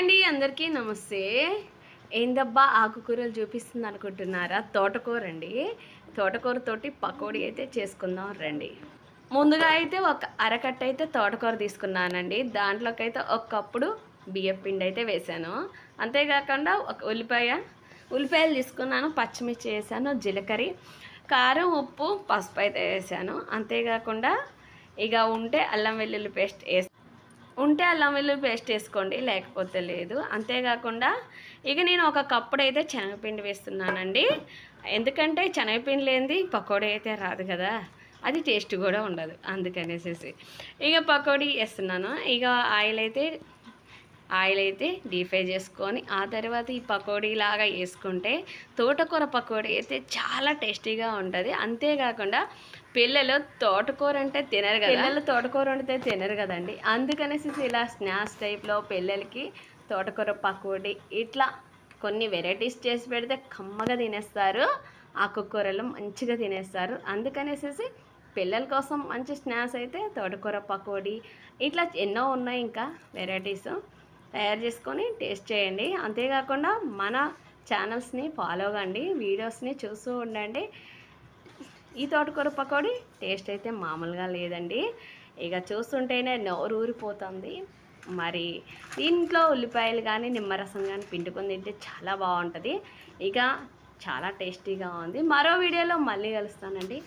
అండి అందరికీ నమస్తే. ఏందబ్బా ఆకుకూరలు చూపిస్తుంది అనుకుంటున్నారా? తోటకూర అండి. తోటకూరతోటి పకోడీ అయితే చేసుకుందాం రండి. ముందుగా అయితే ఒక అరకట్ట అయితే తోటకూర తీసుకున్నానండి. దాంట్లోకి అయితే ఒక కప్పుడు బియ్యం పిండి అయితే వేసాను. అంతేకాకుండా ఒక ఉల్లిపాయలు తీసుకున్నాను, పచ్చిమిర్చి వేసాను, జీలకర్ర, కారం, ఉప్పు, పసుపు అయితే వేసాను. అంతేకాకుండా ఇక ఉంటే అల్లం వెల్లుల్లి పేస్ట్ వేసుకోండి, లేకపోతే లేదు. అంతేకాకుండా ఇక నేను ఒక కప్పుడు అయితే శనగపిండి వేస్తున్నానండి. ఎందుకంటే శనగపిండి లేనిది పకోడీ అయితే రాదు కదా, అది టేస్ట్ కూడా ఉండదు. అందుకనేసి ఇక పకోడీ వేస్తున్నాను. ఇక ఆయిల్ అయితే డీప్ ఫ్రై చేసుకొని ఆ తర్వాత ఈ పకోడీ లాగా వేసుకుంటే తోటకూర పకోడీ అయితే చాలా టేస్టీగా ఉంటుంది. అంతేకాకుండా పిల్లలు తోటకూర అంటే తినరు కదా, పిల్లలు తోటకూర వండితే తినరు కదండి. అందుకనేసి ఇలా స్నాక్స్ టైప్లో పిల్లలకి తోటకూర పకోడీ ఇట్లా కొన్ని వెరైటీస్ చేసి పెడితే కమ్మగా తినేస్తారు, ఆకుకూరలు మంచిగా తినేస్తారు. అందుకనేసి పిల్లల కోసం మంచి స్నాక్స్ అయితే తోటకూర పకోడీ ఇట్లా ఎన్నో ఉన్నాయి. ఇంకా వెరైటీస్ తయారు చేసుకొని టేస్ట్ చేయండి. అంతేకాకుండా మన ఛానల్స్ని ఫాలో కండి, వీడియోస్ని చూస్తూ ఉండండి. ఈ తోటకూర పకోడీ టేస్ట్ అయితే మామూలుగా లేదండి. ఇక చూస్తుంటేనే నోరు ఊరిపోతుంది. మరి దీంట్లో ఉల్లిపాయలు కానీ నిమ్మరసం కానీ పిండుకొని తింటే చాలా బాగుంటుంది. ఇక చాలా టేస్టీగా ఉంది. మరో వీడియోలో మళ్ళీ కలుస్తానండి.